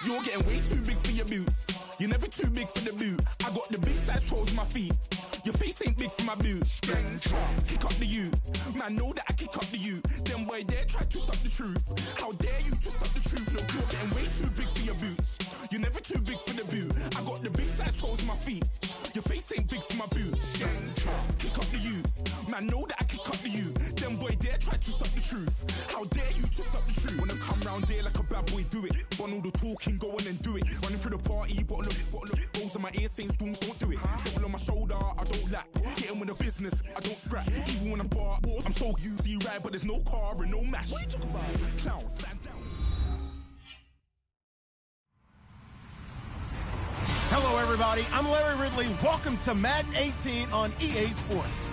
You're getting way too big for your boots. You're never too big for the boot. I got the big size toes on my feet. Your face ain't big for my boots. Kick up the you. Man, know that I kick up the you. Them boy there try to suck the truth. How dare you to suck the truth? Look, you're getting way too big for your boots. You're never too big for the boot. I got the big size toes on my feet. Your face ain't big for my boots. Kick up the you. Man, know that I kick up the you. Them boy there try to suck the truth. How dare you to suck the truth? When I come round there like a bad boy, do it. Run all the talking, go on and do it. Running through the party, bottle up. Rolls on my ear saying storms, don't do it. Double on my shoulder, I don't lack. Hitting with the business, I don't scrap. Even when I'm bar, I'm so easy ride, but there's no car and no mash. What you talking about? Clowns, stand down. Hello, everybody. I'm Larry Ridley. Welcome to Madden 18 on EA Sports.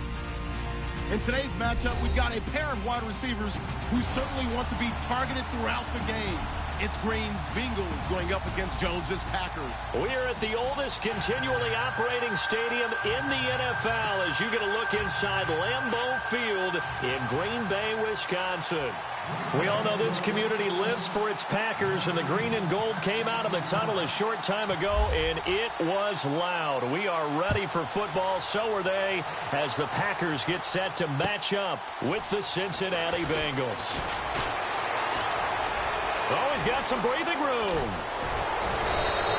In today's matchup, we've got a pair of wide receivers who certainly want to be targeted throughout the game. It's Green's Bengals going up against Jones's Packers. We're at the oldest continually operating stadium in the NFL as you get a look inside Lambeau Field in Green Bay, Wisconsin. We all know this community lives for its Packers, and the green and gold came out of the tunnel a short time ago, and it was loud. We are ready for football, so are they, as the Packers get set to match up with the Cincinnati Bengals. Oh, he's got some breathing room.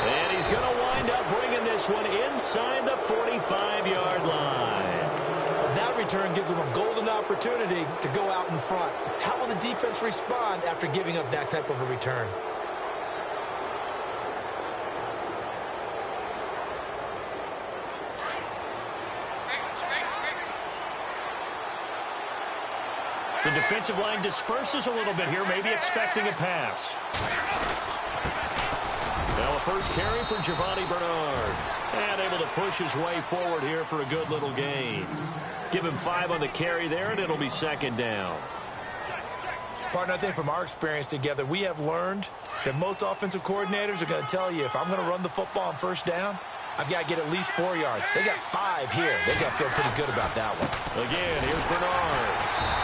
And he's going to wind up bringing this one inside the 45-yard line. That return gives them a golden opportunity to go out in front. How will the defense respond after giving up that type of a return? The defensive line disperses a little bit here, maybe expecting a pass. Now a first carry for Giovanni Bernard. And able to push his way forward here for a good little gain. Give him 5 on the carry there, and it'll be second down. Partner, I think from our experience together, we have learned that most offensive coordinators are going to tell you, if I'm going to run the football on first down, I've got to get at least 4 yards. They got 5 here. They got to feel pretty good about that one. Again, here's Bernard.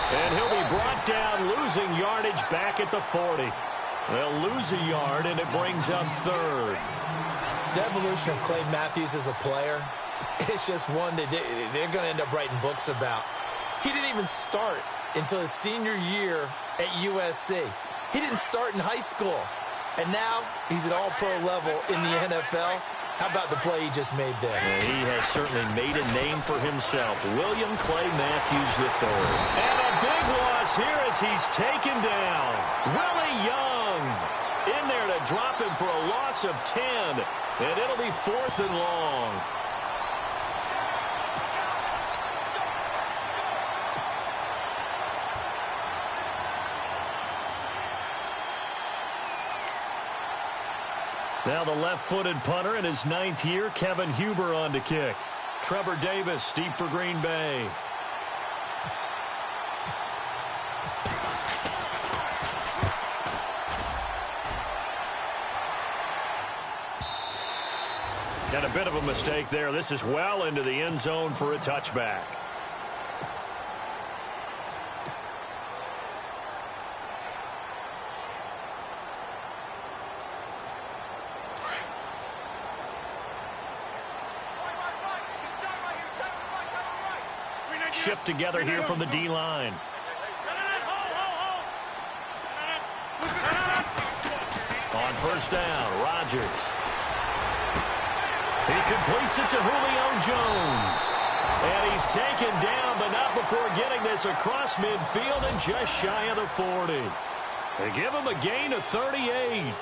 And he'll be brought down, losing yardage back at the 40. They'll lose a yard, and it brings up third. The evolution of Clay Matthews as a player, it's just one that they're going to end up writing books about. He didn't even start until his senior year at USC. He didn't start in high school. And now he's at all-pro level in the NFL. How about the play he just made there? Well, he has certainly made a name for himself. William Clay Matthews III. And a big loss here as he's taken down. Willie Young in there to drop him for a loss of 10. And it'll be 4th and long. Now the left-footed punter in his 9th year, Kevin Huber on to kick. Trevor Davis deep for Green Bay. And a bit of a mistake there. This is well into the end zone for a touchback. Shift together here from the D-line. On first down, Rodgers. He completes it to Julio Jones. And he's taken down, but not before getting this across midfield and just shy of the 40. They give him a gain of 38.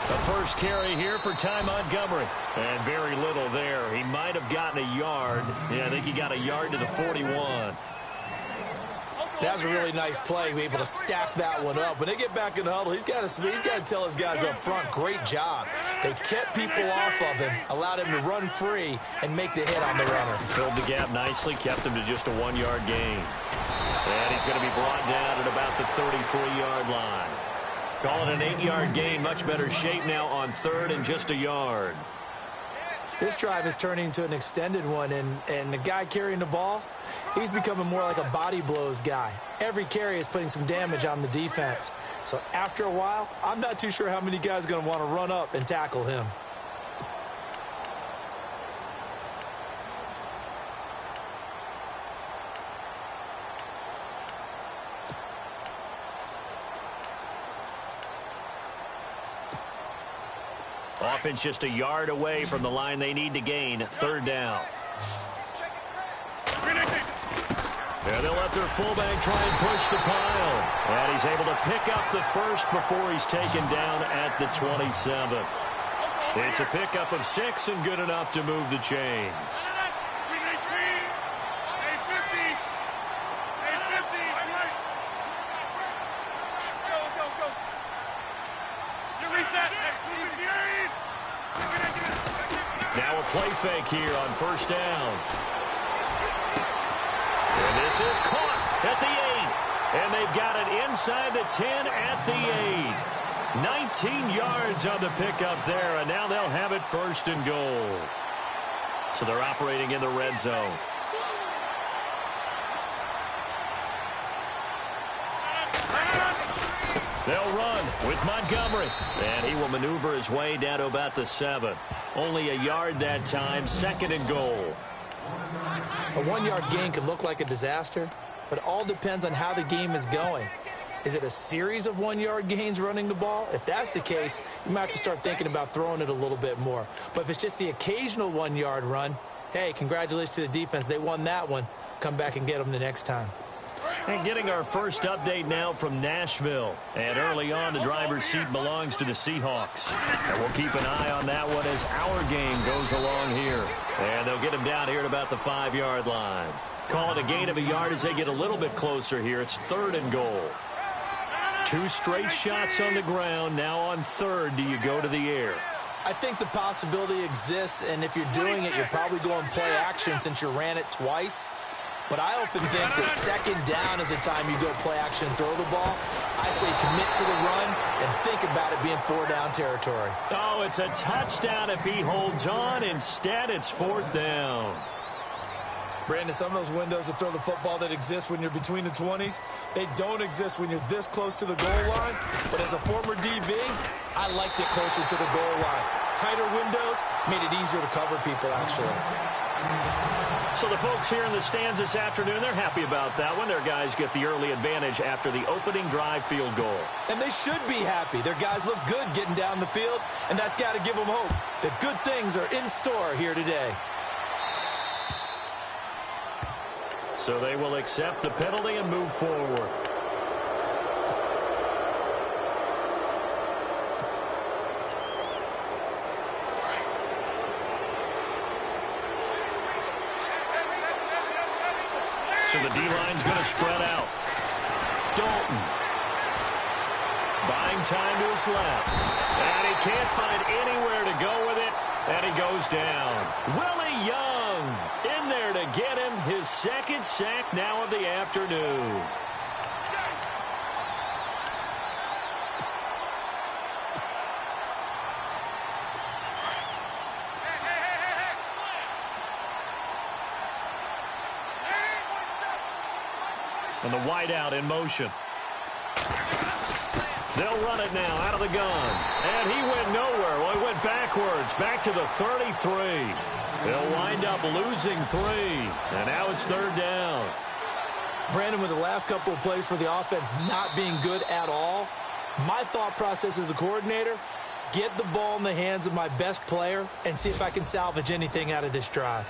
The first carry here for Ty Montgomery. And very little there. He might have gotten a yard. Yeah, I think he got a yard to the 41. That was a really nice play. Able to stack that one up. When they get back in the huddle, he's got to tell his guys up front, great job. They kept people off of him, allowed him to run free, and make the hit on the runner. Filled the gap nicely, kept him to just a 1-yard gain. And he's going to be brought down at about the 33-yard line. Call it an 8-yard gain. Much better shape now on third and just a yard. This drive is turning into an extended one, and the guy carrying the ball, he's becoming more like a body blows guy. Every carry is putting some damage on the defense. So after a while, I'm not too sure how many guys are going to want to run up and tackle him. Offense just a yard away from the line they need to gain. Third down. And they'll let their fullback try and push the pile. And he's able to pick up the first before he's taken down at the 27. It's a pickup of 6 and good enough to move the chains. Now a play fake here on first down. And this is caught at the 8. And they've got it inside the 10 at the 8. 19 yards on the pickup there, and now they'll have it first and goal. So they're operating in the red zone. They'll run with Montgomery. And he will maneuver his way down to about the 7. Only a yard that time, second and goal. A 1-yard gain could look like a disaster, but it all depends on how the game is going. Is it a series of 1-yard gains running the ball? If that's the case, you might have to start thinking about throwing it a little bit more. But if it's just the occasional 1-yard run, hey, congratulations to the defense. They won that one. Come back and get them the next time. And getting our first update now from Nashville. And early on, the driver's seat belongs to the Seahawks. And we'll keep an eye on that one as our game goes along here. And they'll get him down here at about the 5-yard line. Call it a gain of a yard as they get a little bit closer here. It's third and goal. 2 straight shots on the ground. Now on third, do you go to the air? I think the possibility exists, and if you're doing it, you're probably going play action since you ran it twice. But I often think that second down is the time you go play action and throw the ball. I say commit to the run and think about it being 4-down territory. Oh, it's a touchdown if he holds on. Instead, it's 4th down. Brandon, some of those windows to throw the football that exist when you're between the 20s, they don't exist when you're this close to the goal line. But as a former DB, I liked it closer to the goal line. Tighter windows made it easier to cover people, actually. So the folks here in the stands this afternoon, they're happy about that one. Their guys get the early advantage after the opening drive field goal. And they should be happy. Their guys look good getting down the field, and that's got to give them hope that good things are in store here today. So they will accept the penalty and move forward. So the D-line's going to spread out. Dalton. Buying time to his left. And he can't find anywhere to go with it. And he goes down. Willie Young in there to get him his second sack now of the afternoon. And the wideout in motion. They'll run it now out of the gun. And he went nowhere. Well, he went backwards, back to the 33. They'll wind up losing 3. And now it's third down. Brandon, with the last couple of plays for the offense not being good at all, my thought process as a coordinator, get the ball in the hands of my best player and see if I can salvage anything out of this drive.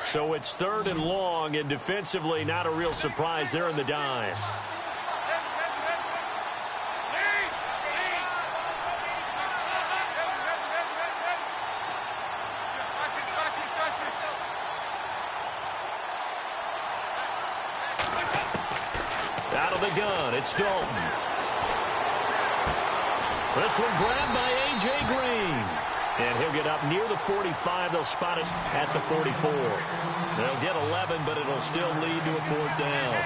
So it's third and long, and defensively not a real surprise there in the dime. Out of the gun, it's Dalton. This one grabbed by A.J. Green. And he'll get up near the 45. They'll spot it at the 44. They'll get 11, but it'll still lead to a 4th down.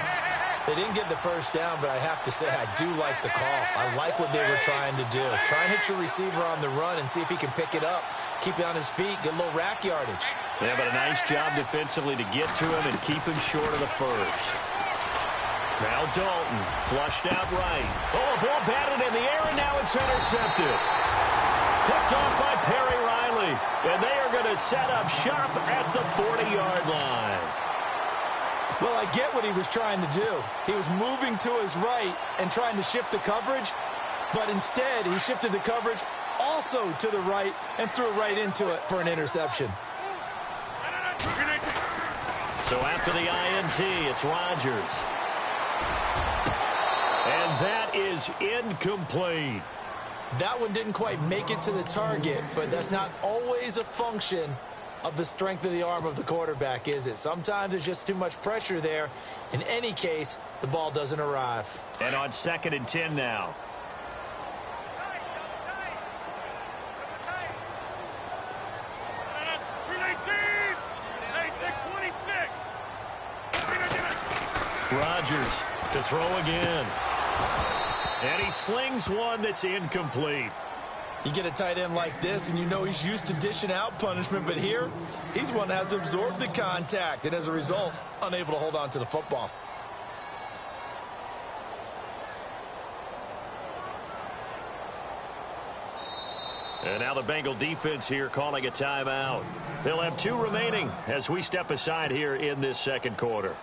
They didn't get the first down, but I have to say I do like the call. I like what they were trying to do. Try and hit your receiver on the run and see if he can pick it up. Keep it on his feet, get a little rack yardage. Yeah, but a nice job defensively to get to him and keep him short of the first. Now Dalton, flushed out right. Oh, a ball batted in the air, and now it's intercepted. Picked off by Perry Riley, and they are going to set up shop at the 40-yard line. Well, I get what he was trying to do. He was moving to his right and trying to shift the coverage, but instead he shifted the coverage also to the right and threw right into it for an interception. So after the INT, it's Rodgers. And that is incomplete. That one didn't quite make it to the target, but that's not always a function of the strength of the arm of the quarterback, is it? Sometimes there's just too much pressure there. In any case, the ball doesn't arrive. And on 2nd and 10 now. Rodgers to throw again. And he slings one that's incomplete. You get a tight end like this, and you know he's used to dishing out punishment, but here, he's one that has to absorb the contact, and as a result, unable to hold on to the football. And now the Bengal defense here calling a timeout. They'll have 2 remaining as we step aside here in this 2nd quarter.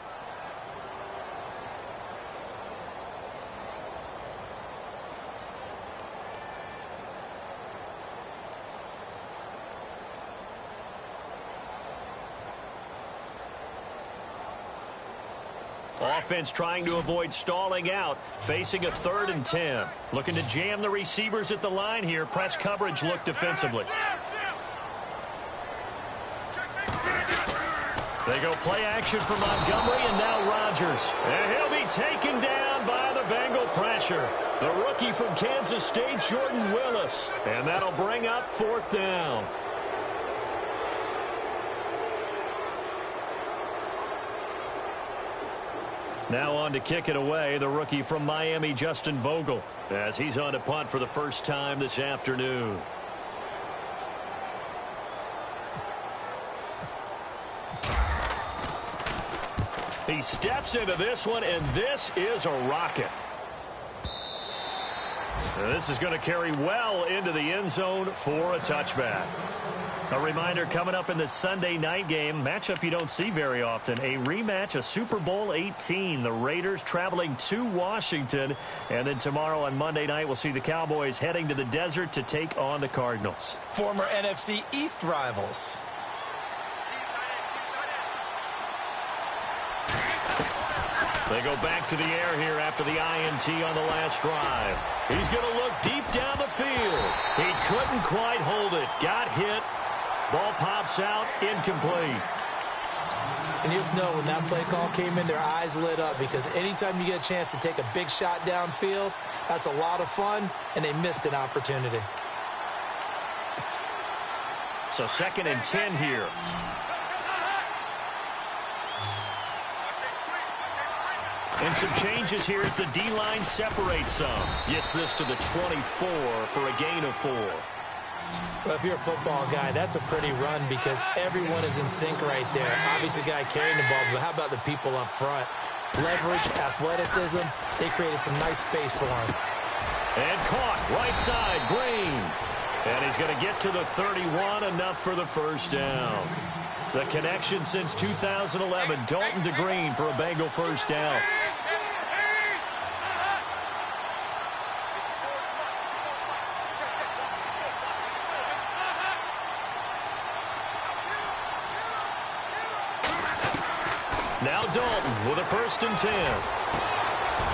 Offense trying to avoid stalling out, facing a 3rd and 10. Looking to jam the receivers at the line here. Press coverage look defensively. They go play action for Montgomery, and now Rodgers. And he'll be taken down by the Bengal pressure. The rookie from Kansas State, Jordan Willis. And that'll bring up 4th down. Now on to kick it away, the rookie from Miami, Justin Vogel, as he's on to punt for the first time this afternoon. He steps into this one, and this is a rocket. Now this is going to carry well into the end zone for a touchback. A reminder coming up in the Sunday night game, matchup you don't see very often, a rematch of Super Bowl 18. The Raiders traveling to Washington. And then tomorrow on Monday night, we'll see the Cowboys heading to the desert to take on the Cardinals. Former NFC East rivals. They go back to the air here after the INT on the last drive. He's going to look deep down the field. He couldn't quite hold it. Got hit. Ball pops out, incomplete. And you just know when that play call came in, their eyes lit up, because anytime you get a chance to take a big shot downfield, that's a lot of fun, and they missed an opportunity. So 2nd and 10 here. And some changes here as the D-line separates some. Gets this to the 24 for a gain of 4. Well, if you're a football guy, that's a pretty run because everyone is in sync right there. Obviously, the guy carrying the ball, but how about the people up front? Leverage, athleticism, they created some nice space for him. And caught, right side, Green. And he's going to get to the 31, enough for the first down. The connection since 2011, Dalton to Green for a Bengal first down. Now Dalton with a 1st and 10.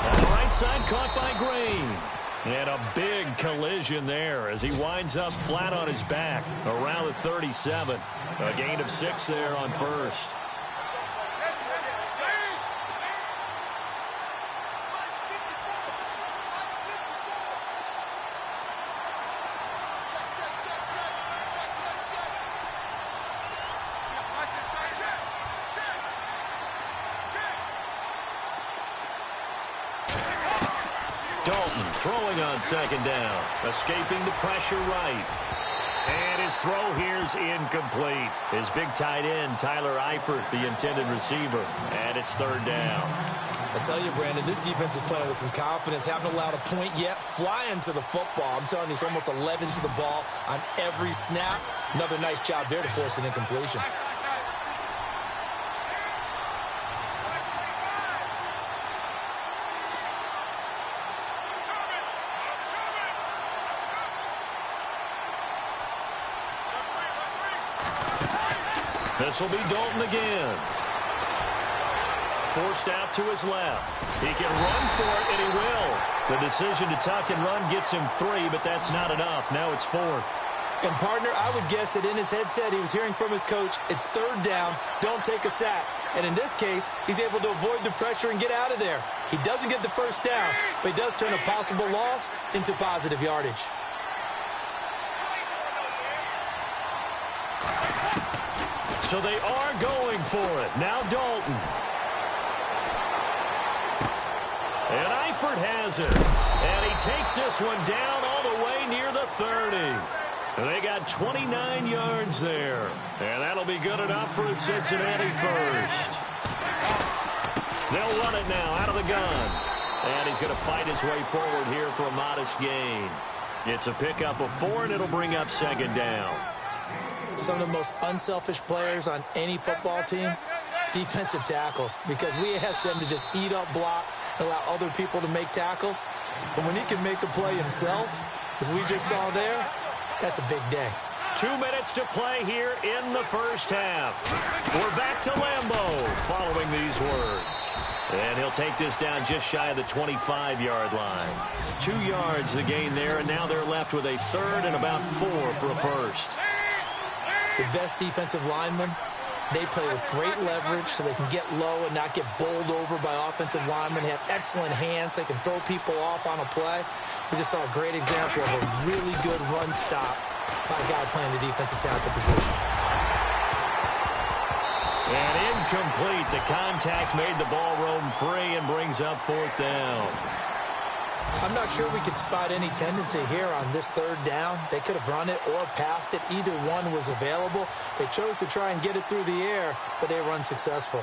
On the right side, caught by Green. And a big collision there as he winds up flat on his back around the 37. A gain of 6 there on 1st. Dalton throwing on second down. Escaping the pressure right. And his throw here's incomplete. His big tight end, Tyler Eifert, the intended receiver. And it's third down. I tell you, Brandon, this defense is playing with some confidence. Haven't allowed a point yet. Flying to the football. I'm telling you, it's almost 11 to the ball on every snap. Another nice job there to force an incompletion. This will be Dalton again. Forced out to his left. He can run for it, and he will. The decision to tuck and run gets him 3, but that's not enough. Now it's 4th. And, partner, I would guess that in his headset he was hearing from his coach, it's third down, don't take a sack. And in this case, he's able to avoid the pressure and get out of there. He doesn't get the first down, but he does turn a possible loss into positive yardage. So they are going for it. Now Dalton. And Eifert has it. And he takes this one down all the way near the 30. And they got 29 yards there. And that'll be good enough for a Cincinnati first. They'll run it now out of the gun. And he's going to fight his way forward here for a modest gain. It's a pickup of 4, and it'll bring up second down. Some of the most unselfish players on any football team, defensive tackles, because we ask them to just eat up blocks and allow other people to make tackles. But when he can make a play himself, as we just saw there, that's a big day. 2 minutes to play here in the first half. We're back to Lambeau following these words. And he'll take this down just shy of the 25-yard line. 2 yards the gain there, and now they're left with a third and about 4 for a first. The best defensive linemen, they play with great leverage so they can get low and not get bowled over by offensive linemen. They have excellent hands. They can throw people off on a play. We just saw a great example of a really good run stop by a guy playing the defensive tackle position. And incomplete. The contact made the ball roam free and brings up 4th down. I'm not sure we could spot any tendency here on this third down. They could have run it or passed it. Either one was available. They chose to try and get it through the air, but they were unsuccessful.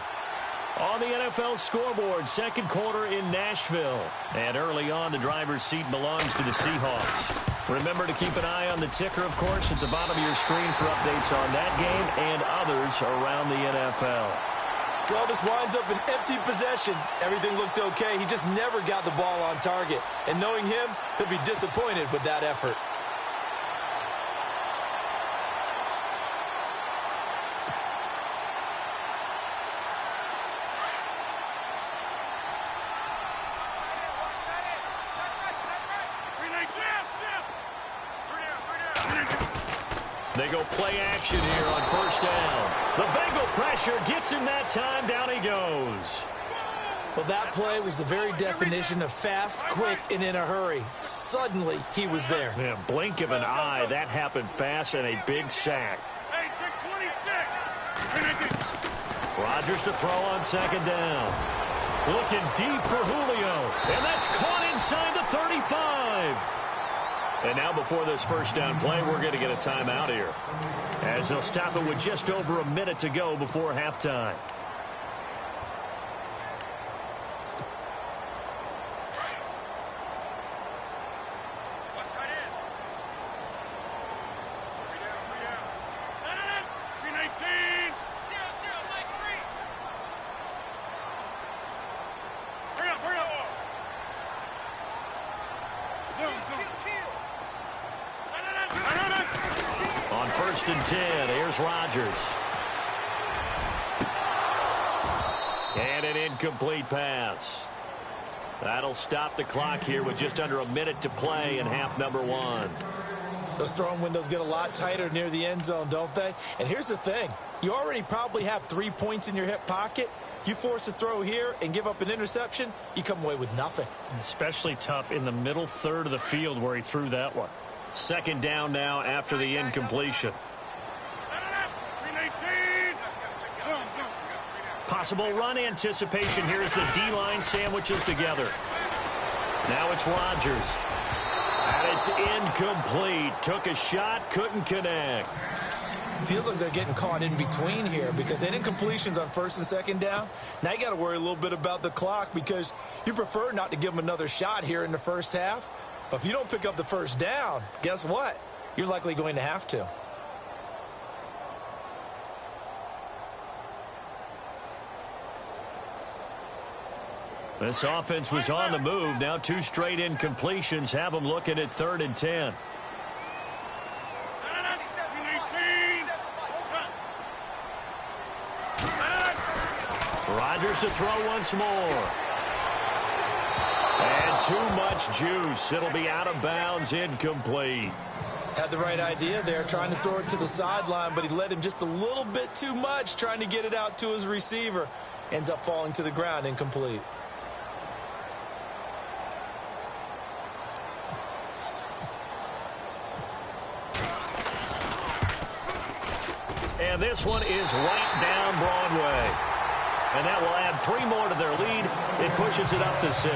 On the NFL scoreboard, second quarter in Nashville. And early on, the driver's seat belongs to the Seahawks. Remember to keep an eye on the ticker, of course, at the bottom of your screen for updates on that game and others around the NFL. Well, this winds up an empty possession. Everything looked okay. He just never got the ball on target. And knowing him, he'll be disappointed with that effort. They go play action here on first down. The Bengal pressure gets him that time. Down he goes. Well, that play was the very definition of fast, quick, and in a hurry. Suddenly, he was there. Yeah, blink of an eye. That happened fast and a big sack. Rodgers to throw on second down. Looking deep for Julio. And that's caught inside the 35. And now before this first down play, we're going to get a timeout here, as they'll stop it with just over a minute to go before halftime. On 1st and 10, here's Rodgers. And an incomplete pass. That'll stop the clock here with just under a minute to play in half number 1. Those throwing windows get a lot tighter near the end zone, don't they? And here's the thing. You already probably have 3 points in your hip pocket. You force a throw here and give up an interception, you come away with nothing. Especially tough in the middle third of the field where he threw that one. Second down now after the incompletion. Possible run anticipation here as the D-line sandwiches together. Now it's Rodgers. And it's incomplete. Took a shot, couldn't connect. Feels like they're getting caught in between here because they did incompletions on first and second down. Now you got to worry a little bit about the clock because you prefer not to give them another shot here in the first half. But if you don't pick up the first down, guess what? You're likely going to have to. This offense was on the move. Now 2 straight incompletions have them looking at 3rd and 10. Rodgers to throw once more. And too much juice. It'll be out of bounds, incomplete. Had the right idea there, trying to throw it to the sideline, but he led him just a little bit too much, trying to get it out to his receiver. Ends up falling to the ground, incomplete. And this one is right down Broadway. And that will add 3 more to their lead. It pushes it up to 6.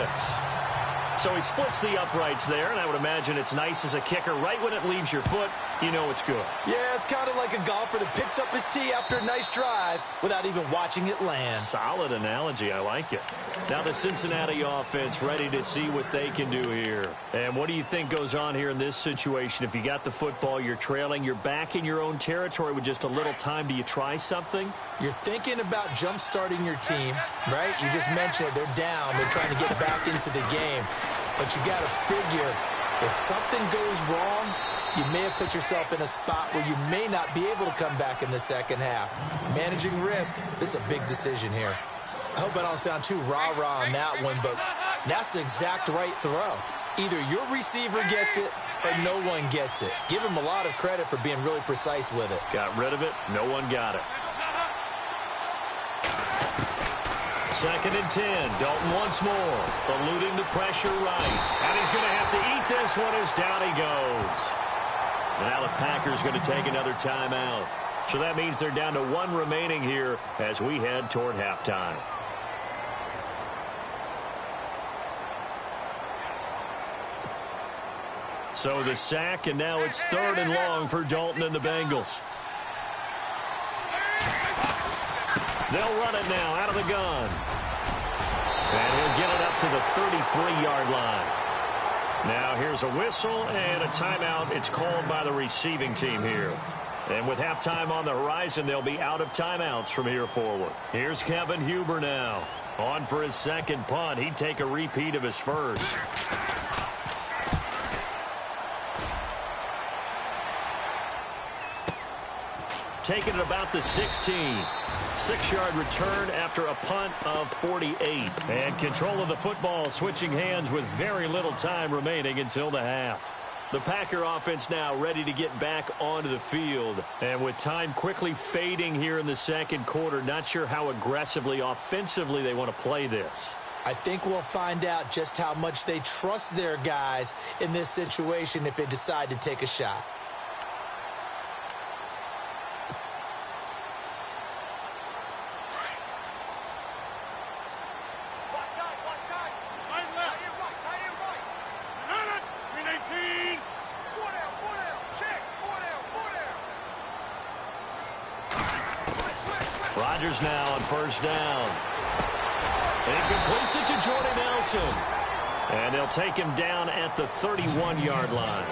So he splits the uprights there, and I would imagine it's nice as a kicker. Right when it leaves your foot, you know it's good. Yeah, it's kind of like a golfer that picks up his tee after a nice drive without even watching it land. Solid analogy. I like it. Now the Cincinnati offense ready to see what they can do here. And what do you think goes on here in this situation? If you got the football, you're trailing, you're back in your own territory with just a little time. Do you try something? You're thinking about jump-starting your team, right? You just mentioned it. They're down. They're trying to get back into the game. But you got to figure if something goes wrong, you may have put yourself in a spot where you may not be able to come back in the second half. Managing risk, this is a big decision here. I hope I don't sound too rah-rah on that one, but that's the exact right throw. Either your receiver gets it or no one gets it. Give him a lot of credit for being really precise with it. Got rid of it. No one got it. 2nd and 10. Dalton once more. Eluding the pressure right. And he's going to have to eat this one as down he goes. And now the Packers going to take another timeout. So that means they're down to 1 remaining here as we head toward halftime. So the sack, and now it's 3rd and long for Dalton and the Bengals. They'll run it now out of the gun. And he'll get it up to the 33-yard line. Now here's a whistle and a timeout. It's called by the receiving team here. And with halftime on the horizon, they'll be out of timeouts from here forward. Here's Kevin Huber now. On for his 2nd punt. He'd take a repeat of his first. Taking it about the 16. 6-yard return after a punt of 48. And control of the football switching hands with very little time remaining until the half. The Packer offense now ready to get back onto the field. And with time quickly fading here in the 2nd quarter, not sure how aggressively, offensively they want to play this. I think we'll find out just how much they trust their guys in this situation if they decide to take a shot. Rodgers now on 1st down. And he completes it to Jordy Nelson. And they'll take him down at the 31-yard line.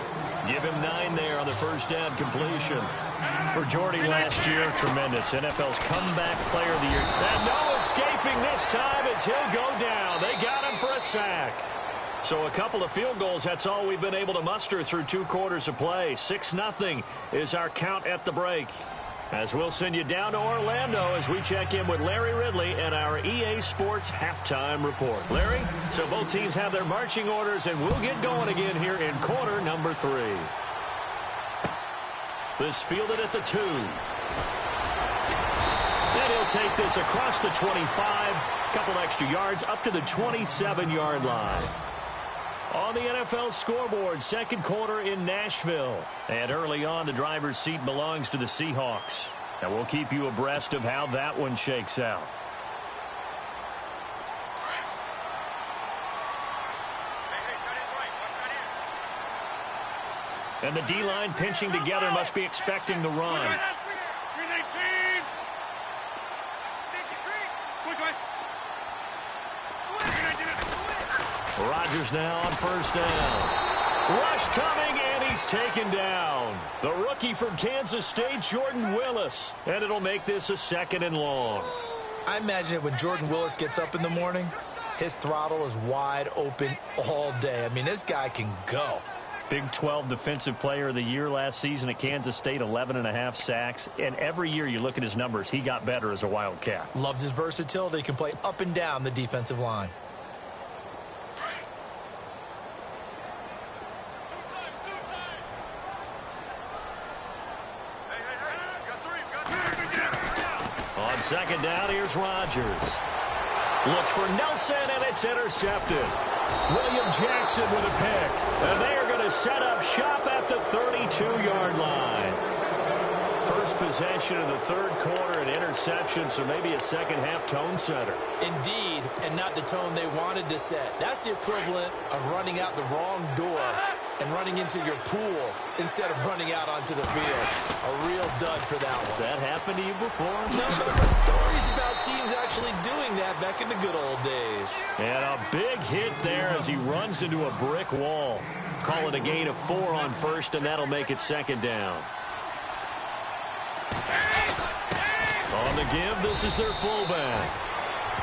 Give him 9 there on the 1st down completion. For Jordy last year, tremendous. NFL's comeback player of the year. And no escaping this time as he'll go down. They got him for a sack. So a couple of field goals, that's all we've been able to muster through 2 quarters of play. 6-0 is our count at the break. As we'll send you down to Orlando as we check in with Larry Ridley and our EA Sports halftime report. Larry, so both teams have their marching orders, and we'll get going again here in quarter number 3. This fielded at the 2. And he'll take this across the 25, couple extra yards up to the 27-yard line. On the NFL scoreboard, 2nd quarter in Nashville. And early on, the driver's seat belongs to the Seahawks. And we'll keep you abreast of how that one shakes out. And the D-line pinching together must be expecting the run. Rodgers now on first down. Rush coming, and he's taken down. The rookie from Kansas State, Jordan Willis. And it'll make this a 2nd and long. I imagine when Jordan Willis gets up in the morning, his throttle is wide open all day. I mean, this guy can go. Big 12 Defensive Player of the Year last season at Kansas State, 11.5 sacks. And every year you look at his numbers, he got better as a Wildcat. Loves his versatility. He can play up and down the defensive line. On 2nd down, here's Rodgers. Looks for Nelson, and it's intercepted. William Jackson with a pick. And they are going to set up shop at the 32-yard line. First possession of the 3rd quarter, an interception, so maybe a second-half tone setter. Indeed, and not the tone they wanted to set. That's the equivalent of running out the wrong door and running into your pool instead of running out onto the field. A real dud for that one. Has that happened to you before? No, but stories about teams actually doing that back in the good old days. And a big hit there as he runs into a brick wall. Call it a gain of 4 on first, and that'll make it 2nd down. On the give, this is their fullback.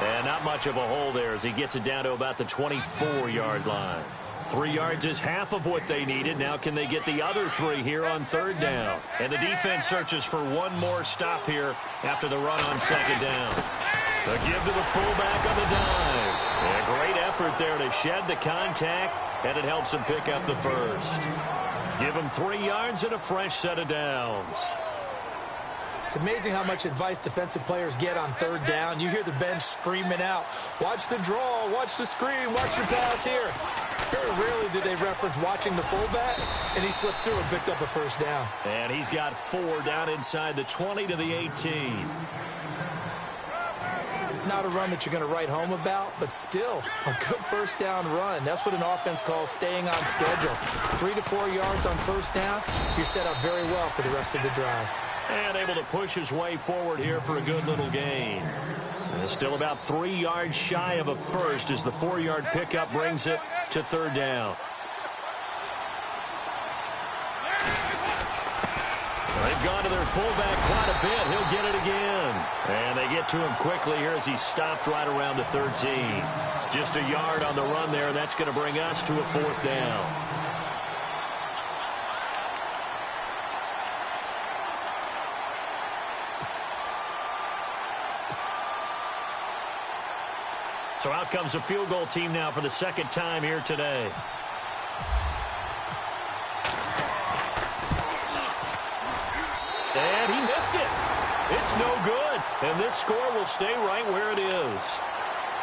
And not much of a hole there as he gets it down to about the 24-yard line. 3 yards is half of what they needed. Now can they get the other 3 here on 3rd down? And the defense searches for one more stop here after the run on 2nd down. The give to the fullback on the dive. And a great effort there to shed the contact, and it helps him pick up the first. Give him 3 yards and a fresh set of downs. It's amazing how much advice defensive players get on 3rd down. You hear the bench screaming out, watch the draw, watch the screen, watch your pass here. Very rarely do they reference watching the fullback, and he slipped through and picked up a first down. And he's got 4 down inside the 20 to the 18. Not a run that you're going to write home about, but still a good first down run. That's what an offense calls staying on schedule. 3 to 4 yards on first down, you're set up very well for the rest of the drive. And able to push his way forward here for a good little gain. And still about 3 yards shy of a first as the 4-yard pickup brings it to 3rd down. They've gone to their fullback quite a bit. He'll get it again. And they get to him quickly here as he stopped right around the 13. Just a yard on the run there, and that's going to bring us to a 4th down. So out comes a field goal team now for the 2nd time here today. And he missed it. It's no good. And this score will stay right where it is.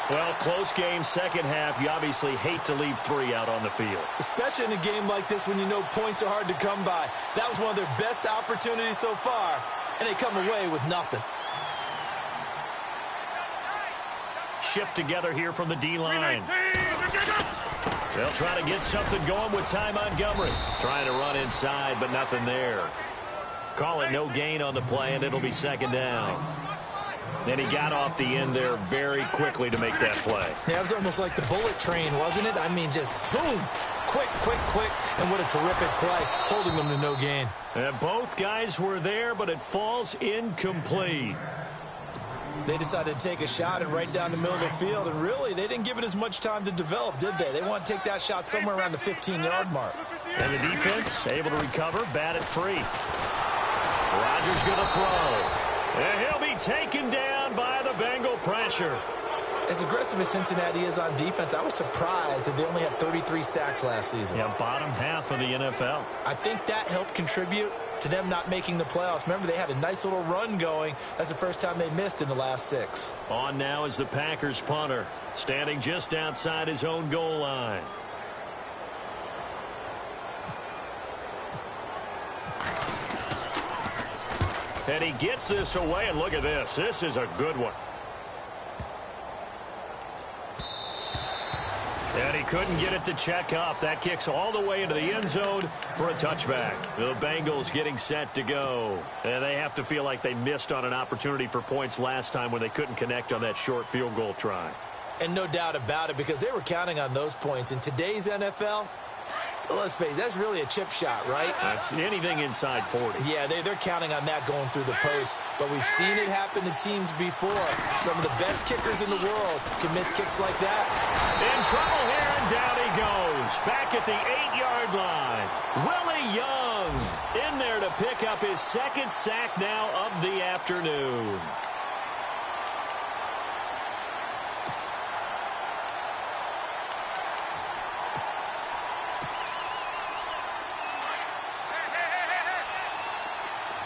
Well, close game, 2nd half. You obviously hate to leave 3 out on the field. Especially in a game like this when you know points are hard to come by. That was one of their best opportunities so far, and they come away with nothing. Shift together here from the D-line. They'll try to get something going with Ty Montgomery. Trying to run inside, but nothing there. Call it no gain on the play, and it'll be 2nd down. And he got off the end there very quickly to make that play. Yeah, it was almost like the bullet train, wasn't it? I mean, just zoom. Quick, quick, quick. And what a terrific play, holding them to no gain. And both guys were there, but it falls incomplete. They decided to take a shot and right down the middle of the field, and really, they didn't give it as much time to develop, did they? They want to take that shot somewhere around the 15-yard mark. And the defense able to recover, bat it free. Rodgers going to throw. And he'll be taken down by the Bengal pressure. As aggressive as Cincinnati is on defense, I was surprised that they only had 33 sacks last season. Yeah, bottom half of the NFL. I think that helped contribute to them not making the playoffs. Remember, they had a nice little run going. That's the first time they missed in the last 6. On now is the Packers punter, standing just outside his own goal line. And he gets this away, and look at this. This is a good one. And he couldn't get it to check up. That kicks all the way into the end zone for a touchback. The Bengals getting set to go. And they have to feel like they missed on an opportunity for points last time when they couldn't connect on that short field goal try. And no doubt about it, because they were counting on those points. In today's NFL, let's face it, that's really a chip shot, right? That's anything inside 40. Yeah, they're counting on that going through the post. But we've seen it happen to teams before. Some of the best kickers in the world can miss kicks like that. In trouble here, and down he goes. Back at the 8-yard line. Willie Young in there to pick up his second sack now of the afternoon.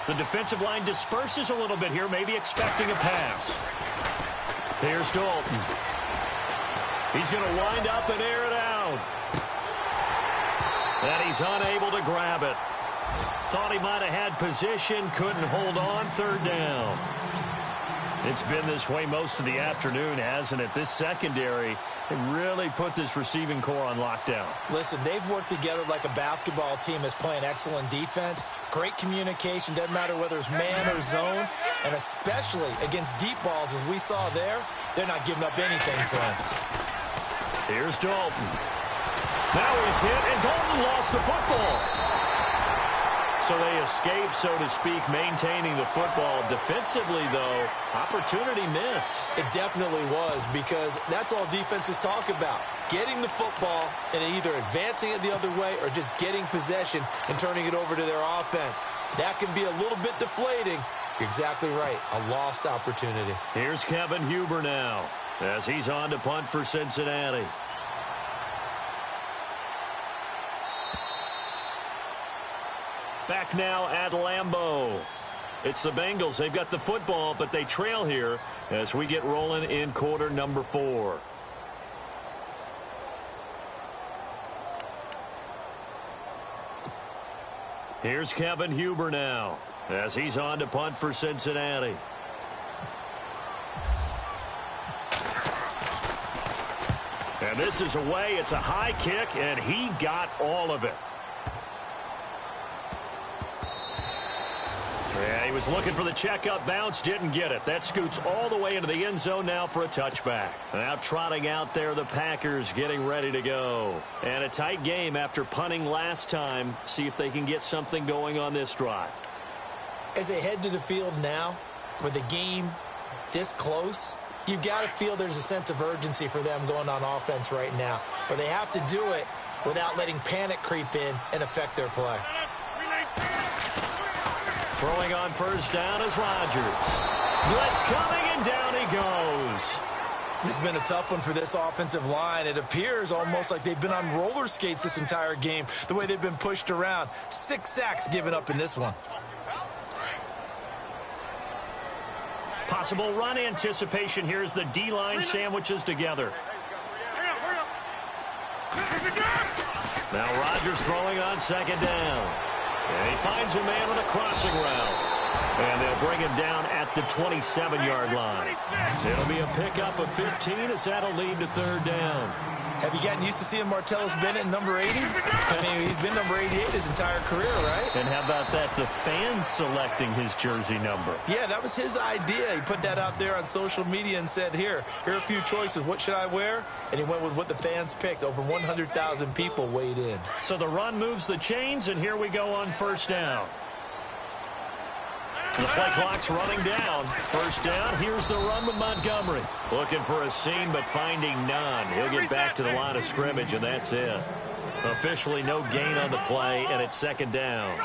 The defensive line disperses a little bit here, maybe expecting a pass. Here's Dalton. He's going to wind up and air it out. And he's unable to grab it. Thought he might have had position, couldn't hold on, third down. It's been this way most of the afternoon, hasn't it? This secondary really put this receiving core on lockdown. Listen, they've worked together like a basketball team that's playing excellent defense. Great communication, doesn't matter whether it's man or zone. And especially against deep balls, as we saw there, they're not giving up anything to him. Here's Dalton. Now he's hit, and Dalton lost the football. So they escape, so to speak, maintaining the football. Defensively, though, opportunity miss. It definitely was, because that's all defenses talk about. Getting the football and either advancing it the other way or just getting possession and turning it over to their offense. That can be a little bit deflating. You're exactly right. A lost opportunity. Here's Kevin Huber now as he's on to punt for Cincinnati. Back now at Lambeau. It's the Bengals. They've got the football, but they trail here as we get rolling in quarter number 4. Here's Kevin Huber now as he's on to punt for Cincinnati. And this is away. It's a high kick, and he got all of it. Yeah, he was looking for the checkup bounce, didn't get it. That scoots all the way into the end zone now for a touchback. Now trotting out there, the Packers getting ready to go. And a tight game after punting last time. See if they can get something going on this drive. As they head to the field now, with the game this close, you've got to feel there's a sense of urgency for them going on offense right now. But they have to do it without letting panic creep in and affect their play. Throwing on first down is Rodgers. Blitz coming, and down he goes. This has been a tough one for this offensive line. It appears almost like they've been on roller skates this entire game, the way they've been pushed around. 6 sacks given up in this one. Possible run anticipation here as the D-line sandwiches together. Now Rodgers throwing on second down. And he finds a man on a crossing route. And they'll bring him down at the 27-yard line. It'll be a pickup of 15 as that'll lead to third down. Have you gotten used to seeing Martellus Bennett number 80? I mean, he's been number 88 his entire career, right? And how about that, the fans selecting his jersey number? Yeah, that was his idea. He put that out there on social media and said, here are a few choices. What should I wear? And he went with what the fans picked. Over 100,000 people weighed in. So the run moves the chains, and here we go on first down. The play clock's running down. First down, here's the run with Montgomery. Looking for a seam, but finding none. He'll get back to the line of scrimmage, and that's it. Officially no gain on the play, and it's second down.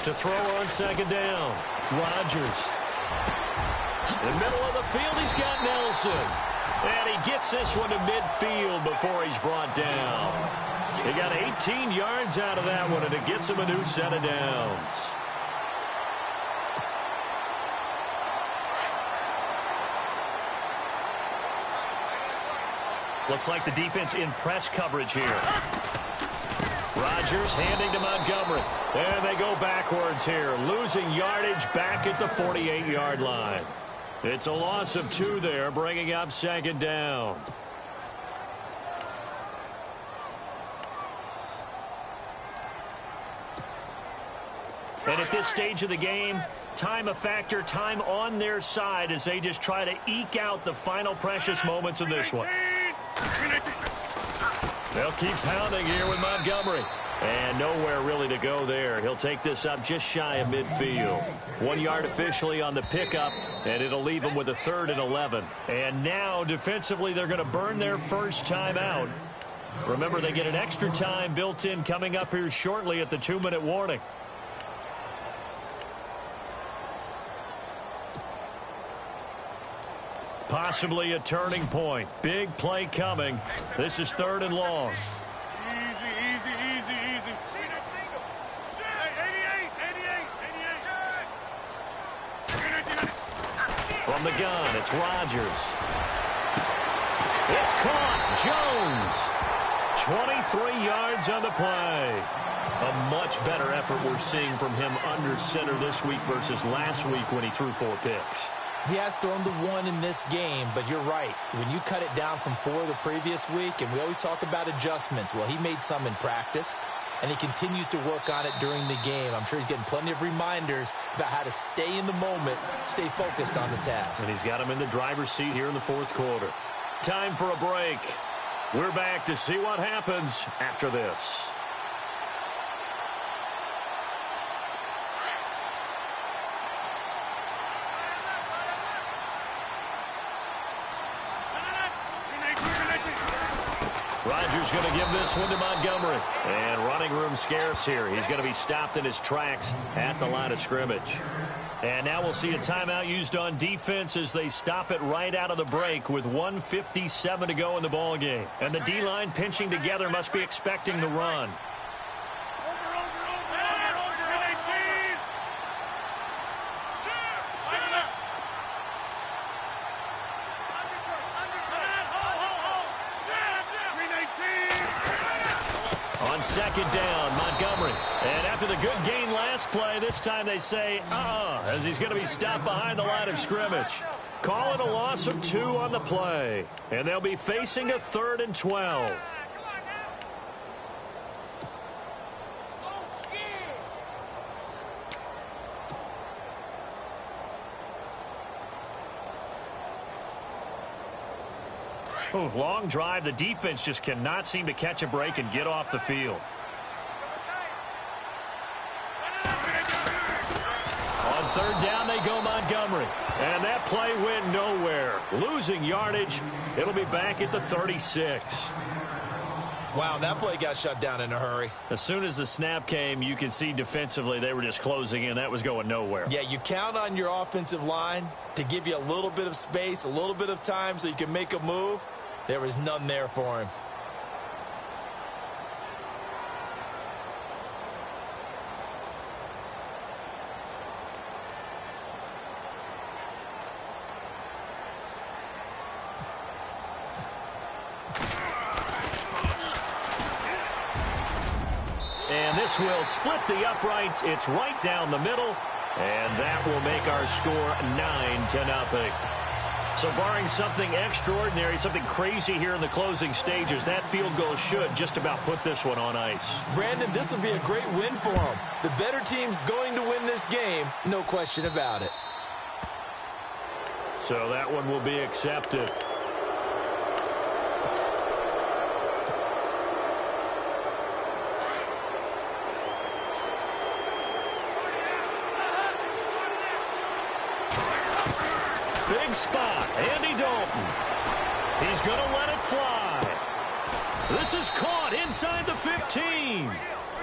To throw on second down. Rodgers. In the middle of the field, he's got Nelson. And he gets this one to midfield before he's brought down. He got 18 yards out of that one, and it gets him a new set of downs. Looks like the defense in press coverage here. Rodgers handing to Montgomery. And they go backwards here, losing yardage back at the 48-yard line. It's a loss of 2 there, bringing up second down. And at this stage of the game, time a factor, time on their side as they just try to eke out the final precious moments of this one. They'll keep pounding here with Montgomery. And nowhere really to go there. He'll take this up just shy of midfield. 1 yard officially on the pickup, and it'll leave him with a 3rd and 11. And now, defensively, they're going to burn their first time out. Remember, they get an extra time built in coming up here shortly at the 2-minute warning. Possibly a turning point. Big play coming. This is 3rd and long. From the gun, it's Rodgers. It's caught. Jones. 23 yards on the play. A much better effort we're seeing from him under center this week versus last week when he threw 4 picks. He has thrown the 1 in this game, but you're right. When you cut it down from 4 the previous week, and we always talk about adjustments, well, he made some in practice, and he continues to work on it during the game. I'm sure he's getting plenty of reminders about how to stay in the moment, stay focused on the task. And he's got him in the driver's seat here in the 4th quarter. Time for a break. We're back to see what happens after this. Rodgers going to give this one to Montgomery. And running room scarce here. He's going to be stopped in his tracks at the line of scrimmage. And now we'll see a timeout used on defense as they stop it right out of the break with 1:57 to go in the ball game. And the D-line pinching together must be expecting the run. On second down, Montgomery. And after the good gain last play, this time they say, as he's going to be stopped behind the line of scrimmage. Call it a loss of 2 on the play. And they'll be facing a 3rd and 12. Ooh, long drive. The defense just cannot seem to catch a break and get off the field. On 3rd down, they go Montgomery. And that play went nowhere. Losing yardage. It'll be back at the 36. Wow, that play got shut down in a hurry. As soon as the snap came, you could see defensively they were just closing in. That was going nowhere. Yeah, you count on your offensive line to give you a little bit of space, a little bit of time so you can make a move. There was none there for him. And this will split the uprights. It's right down the middle. And that will make our score 9-0. So barring something extraordinary, something crazy here in the closing stages, that field goal should just about put this one on ice. Brandon, this will be a great win for them. The better team's going to win this game, no question about it. So that one will be accepted. Big spot, Andy Dalton. He's going to let it fly. This is caught inside the 15.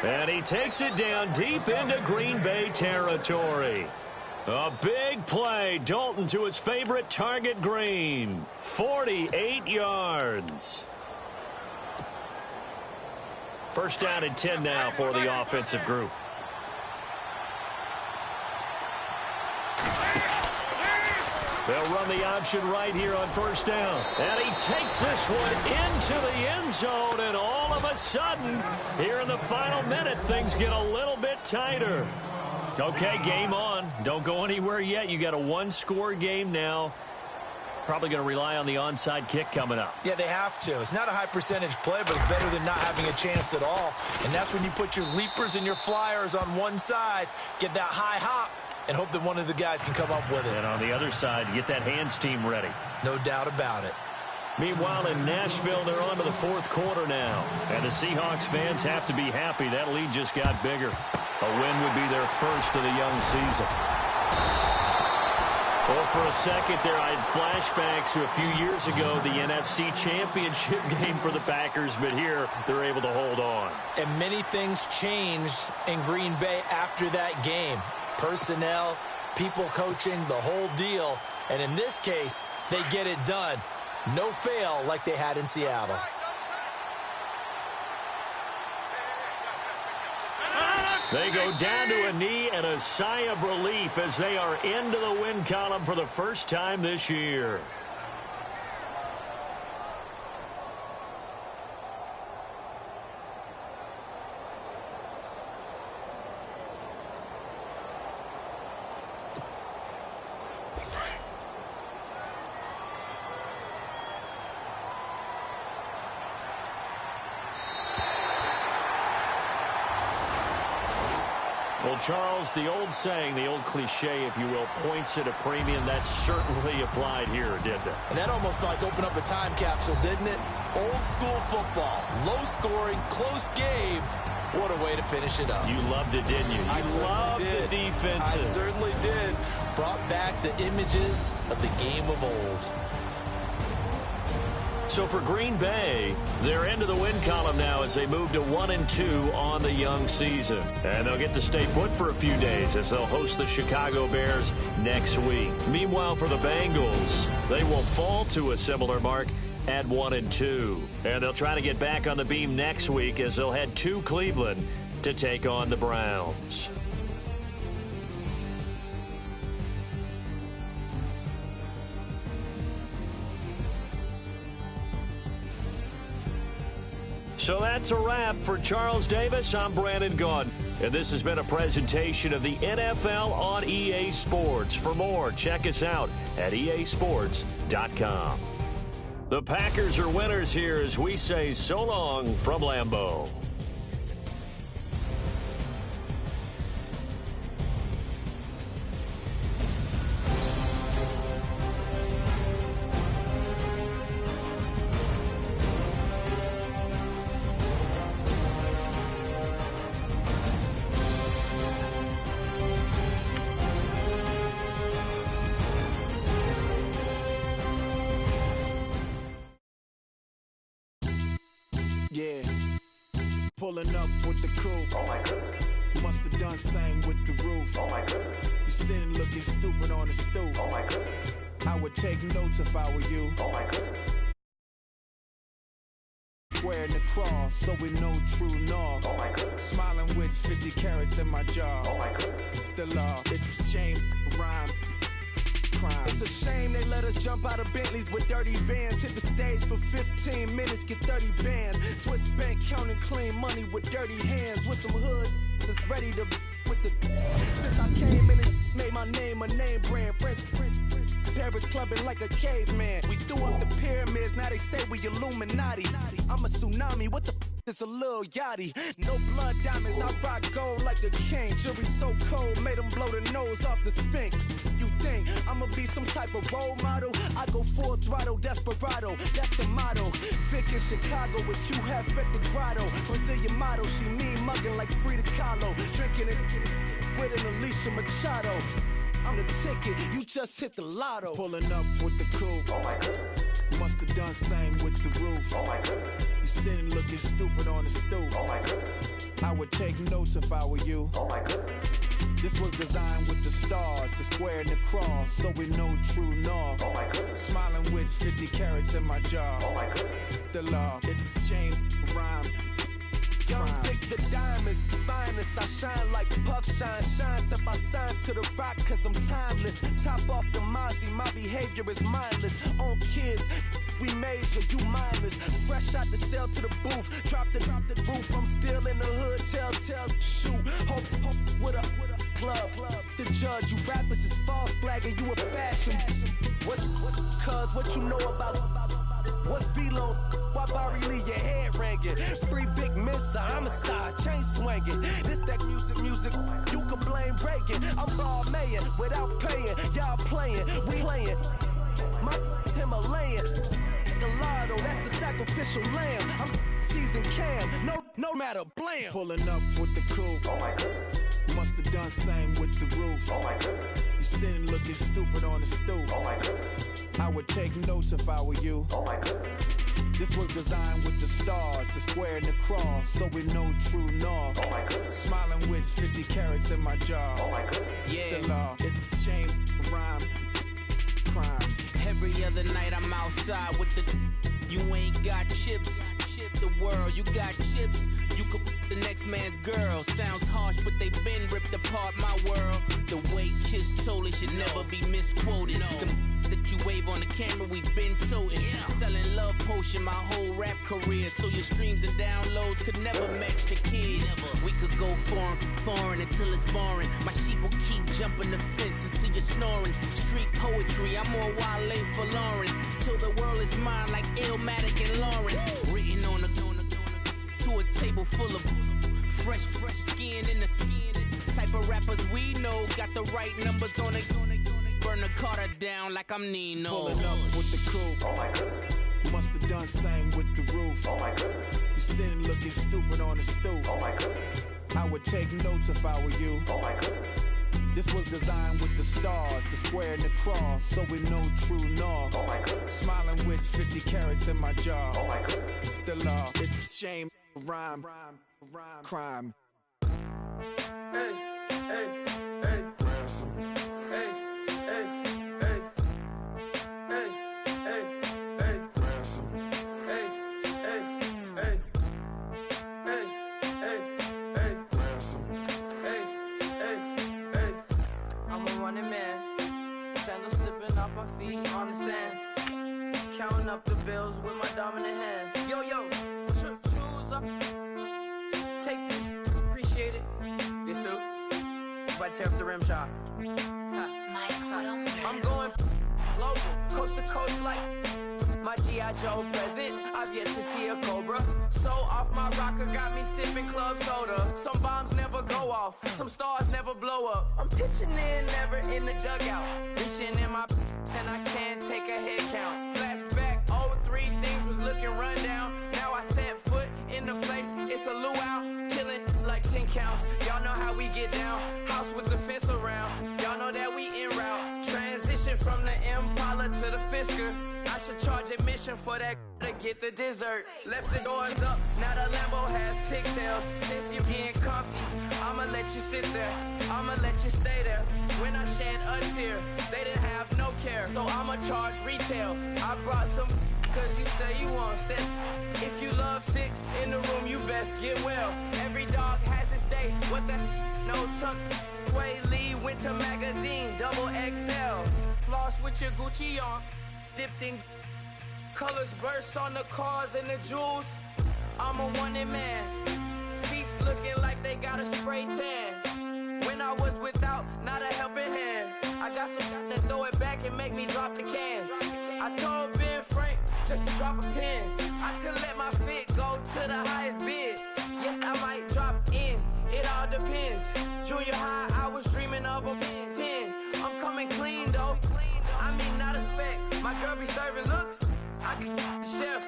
And he takes it down deep into Green Bay territory. A big play. Dalton to his favorite target, Green. 48 yards. First down and 10 now for the offensive group. They'll run the option right here on first down. And he takes this one into the end zone, and all of a sudden, here in the final minute, things get a little bit tighter. Okay, game on. Don't go anywhere yet. You got a one-score game now. Probably going to rely on the onside kick coming up. Yeah, they have to. It's not a high-percentage play, but it's better than not having a chance at all. And that's when you put your leapers and your flyers on one side, get that high hop, and hope that one of the guys can come up with it. And on the other side, get that hands team ready. No doubt about it. Meanwhile, in Nashville, they're on to the fourth quarter now. And the Seahawks fans have to be happy. That lead just got bigger. A win would be their first of the young season. Well, for a second there, I had flashbacks to a few years ago, the NFC Championship game for the Packers, but here they're able to hold on. And many things changed in Green Bay after that game. Personnel, people coaching, the whole deal. And in this case, they get it done. No fail like they had in Seattle. They go down to a knee and a sigh of relief as they are into the win column for the first time this year. Well, Charles, the old saying, the old cliche, if you will, points at a premium. That certainly applied here, didn't it? And that almost like opened up a time capsule, didn't it? Old school football, low scoring, close game. What a way to finish it up. You loved it, didn't you? I loved did. The defensive. I certainly did. Brought back the images of the game of old. So for Green Bay, they're into the win column now as they move to 1-2 on the young season. And they'll get to stay put for a few days as they'll host the Chicago Bears next week. Meanwhile, for the Bengals, they will fall to a similar mark at 1-2. And they'll try to get back on the beam next week as they'll head to Cleveland to take on the Browns. So that's a wrap. For Charles Davis, I'm Brandon Gaudin. And this has been a presentation of the NFL on EA Sports. For more, check us out at easports.com. The Packers are winners here as we say so long from Lambeau. Yeah, pulling up with the coupe. Oh my goodness. Must have done same with the roof. Oh my goodness. You sitting looking stupid on the stoop. Oh my goodness. I would take notes if I were you. Oh my goodness. Square in the cross, so we know true north. Oh my goodness. Smiling with 50 carats in my jaw. Oh my goodness. The law, it's a shame, rhyme. Crime. It's a shame they let us jump out of Bentleys with dirty vans. Hit the stage for 15 minutes, get 30 bands. Swiss bank counting clean money with dirty hands. With some hood that's ready to with the. Since I came in and made my name a name brand. French. Paris clubbing like a caveman. We threw up the pyramids, now they say we Illuminati. I'm a tsunami, what the is a little yachty. No blood diamonds, I rock gold like a king. Jury so cold, made them blow the nose off the Sphinx. You think I'ma be some type of role model? I go full throttle, desperado, that's the motto. Vic in Chicago is Hugh Hef at the grotto. Brazilian model, she mean mugging like Frida Kahlo. Drinking it with an Alicia Machado. I'm the ticket, you just hit the lotto. Pulling up with the coupe. Oh my goodness. Must have done same with the roof. Oh my goodness. You sitting looking stupid on the stoop. Oh my goodness. I would take notes if I were you. Oh my goodness. This was designed with the stars, the square and the cross, so we know true north. Oh my goodness. Smiling with 50 carats in my jaw. Oh my goodness. The law, it's a shame, rhyme. Young Vic, the diamonds, finest. I shine like Puff Shine. Shines if I sign to the rock, cause I'm timeless. Top off the Mozzie, my behavior is mindless. On kids, we major, you minors. Fresh out the cell to the booth. Drop the booth. I'm still in the hood. Tell, shoot. Hope with a club. The judge, you rappers is false flagging. You a fashion. What's cuz what you know about? What's Velo? Why Barry Lee, your head ringing? Free Vic Mensa, I'm a star, chain swinging. This that music, you can blame Reagan. I'm ball mayin' without paying. Y'all playing, we playing. My Himalayan. Gallardo, that's a sacrificial lamb. I'm seasoned Cam, no matter, blam. Pulling up with the coupe. Oh my goodness. Must have done same with the roof. Oh my goodness. You sitting looking stupid on the stoop. Oh my goodness. I would take notes if I were you. Oh my goodness. This was designed with the stars, the square and the cross, so we know true north. Oh my goodness. Smiling with 50 carats in my jaw. Oh my goodness. Yeah. The law, it's a shame, rhyme, crime. Every other night I'm outside with the. You ain't got chips. The world, you got chips. You could the next man's girl. Sounds harsh, but they been ripped apart my world. The way Kiss told it should never be misquoted. The that you wave on the camera, we been toting. Selling love potion my whole rap career, so your streams and downloads could never match the kids. We could go foreign until it's boring. My sheep will keep jumping the fence until you're snoring. Street poetry, I'm more Wale for Lauren. Till the world is mine like Illmatic and Lauren. Written on to a table full of fresh skin in the type of rappers we know. Got the right numbers on it. Burn the Carter down like I'm Nino. Pulling up with the coupe. Oh my goodness. Must have done same with the roof. Oh my goodness. You sitting looking stupid on the stoop. Oh my goodness. I would take notes if I were you. Oh my goodness. This was designed with the stars, the square and the cross, so we know true north. Oh my goodness. Smiling with 50 carats in my jaw. Oh my goodness. The law, it's a shame, rhyme, crime. Hey, hey, hey, ransom. Hey, hey, hey, hey, hey, hey, ransom. Hey, hey, hey, hey, hey, hey, ransom. Hey, hey, hey. I'm a running man, sandals slipping off my feet on the sand. Counting up the bills with my dominant hand. Yo, choose up. Take this, appreciate it. This too. If I tear up the rim shot. I'm going global, coast to coast like my G.I. Joe present. I've yet to see a Cobra. So off my rocker got me sipping club soda. Some bombs never go off, some stars never blow up. I'm pitching in, never in the dugout. Reaching in my and I can't take a head count. Flashback, 03, things was looking run down. Now I set foot in the place, it's a luau. Killing like 10 counts, y'all know how we get down. House with the fence around, y'all know that we en route. Transition from the Impala to the Fisker. I should charge admission for that to get the dessert. Left the doors up, now the Lambo has pigtails. Since you getting comfy, I'ma let you sit there, I'ma let you stay there. When I shed a tear, they didn't have no care, so I'ma charge retail. I brought some cause you say you want set. If you love sick in the room, you best get well. Every dog has its day, what the no tuck. Sway Lee Winter Magazine, double XL. Floss with your Gucci on, dipped in colors burst on the cars and the jewels. I'm a wanted man, seats looking like they got a spray tan. When I was without, not a helping hand. I got some guys that throw it back and make me drop the cans. I told Ben Frank just to drop a pin. I could let my fit go to the highest bid. Yes, I might drop in, it all depends. Junior high, I was dreaming of a 10. I'm coming clean though, I mean not a spec. My girl be serving looks, I get the chef.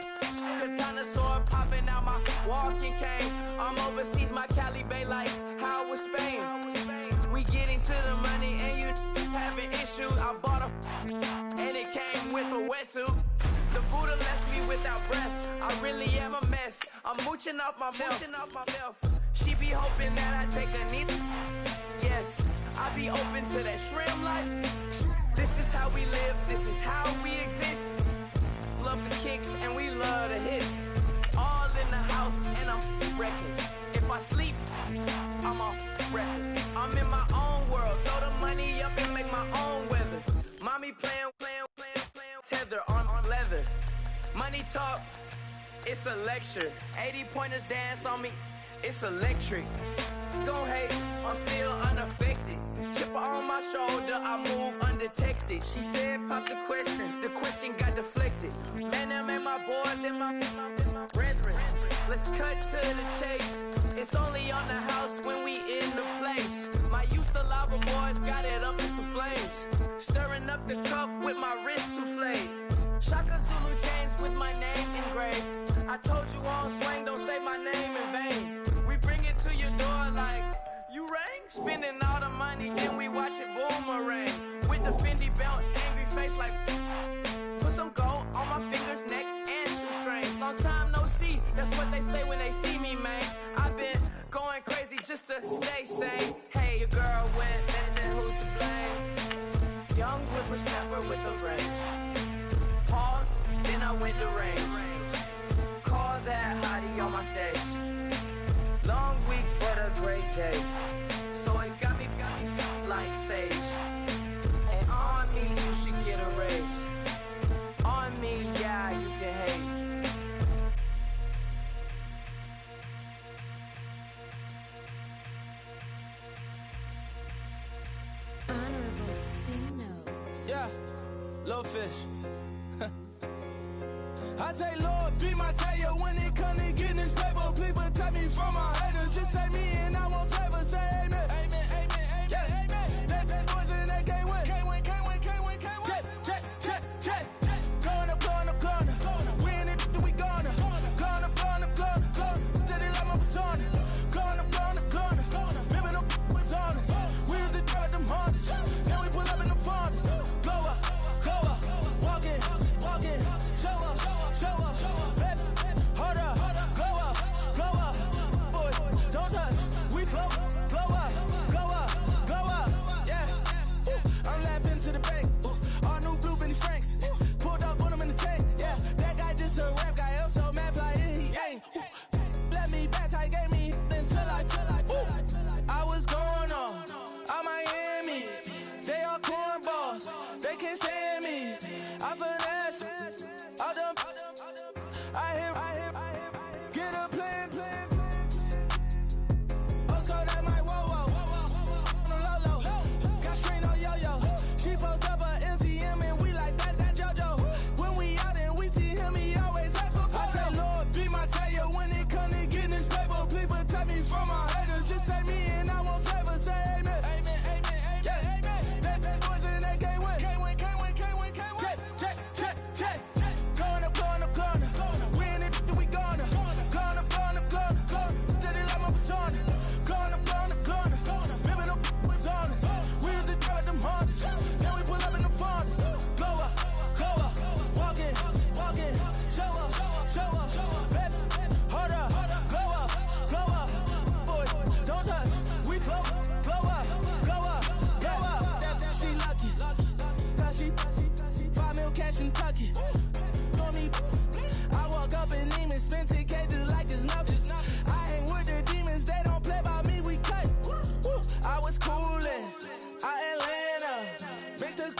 Katana sword popping out my walking cane. I'm overseas, my Cali Bay like how was Spain. We getting to the money and you having issues. I bought a and it came with a wetsuit. The Buddha left me without breath. I really am a mess. I'm mooching off myself. She be hoping that I take a knee. Yes, I be open to that shrimp life. This is how we live. This is how we exist. Love the kicks and we love the hits. All in the house and I'm wrecking. my own weather. Mommy playing tether on leather. Money talk, it's a lecture. 80 pointers dance on me, it's electric. Don't hate, I'm still unaffected. Chipper on my shoulder, I move undetected. She said pop the question got deflected. Man, that made my boy, then my brethren. Let's cut to the chase. It's only on the house when we in the place. My used to lava boys got it up in some flames. Stirring up the cup with my wrist souffle. Shaka Zulu chains with my name engraved. I told you on swing, don't say my name in vain. We bring it to your door like, you rang? Spending all the money, then we watch it boomerang. With the Fendi belt, angry face like, put some gold on my fingers, neck, and shoestrings. Long time no see, that's what they say when they see me, man. I've been going crazy just to stay sane. Hey, your girl went missing, who's to blame? Young whippersnapper with the range. Pause, then I went to range. Call that hottie on my stage. Long week, but a great day. So it got me like sage. And on me, you should get a raise. On me, yeah, you can hate. Honorable C-Note. Yeah, little fish. I say, Lord, be my savior when it come to getting this paper. Please protect me from my haters. Just say me and I won't save her. Say amen. Amen, amen, amen, yeah. Amen. Bad boys and they can't win. Can't win, can't win, can't win, can't win. Jet. Going up. We in it, we gonna. Going up. Did it like my persona. Going up. Living no was honest. We used to drive them Hondas. Now we pull up in the Fondas. Go up. Walk in. Show up. Baby, hold up. Go up. Boy, don't touch. We flow up. Yeah. I'm laughing to the bank. All new blue Benny Franks. Pulled up on him in the tank. Yeah, that guy just a rap guy. I'm so mad fly in, he ain't. Let me back, tight gave me until I was going on. I'm Miami. They all cornballs. They can't stand me. I finesse. I done. I hear. Get a plan. Let's go that my whoa. No low. Got strain on yo-yo. She post up a MCM and we like that JoJo. When we out and we see him, he always ask for photo. I say, Lord, be my savior when it come to getting this paper. Please protect me from my haters. Just say me and I won't save her. Say amen. Amen. Yeah. Bad boys and they can't win. Can't win. Jet. Going up. We in it, we gonna. Going up. Did it like my persona. Going up. Living no was honest. We used to drive them Hondas. Now we pull up in the Fondas. Go up. Walk in. Show up. Baby, hold up. Go up. Boy, don't touch. We flow up. She lucky. Cause she 5 mil cash in Kentucky. I walk up in demons, spend 10K just like it's nothing. I hang with the demons, they don't play by me, we cut. I was coolin', out Atlanta. Mixed the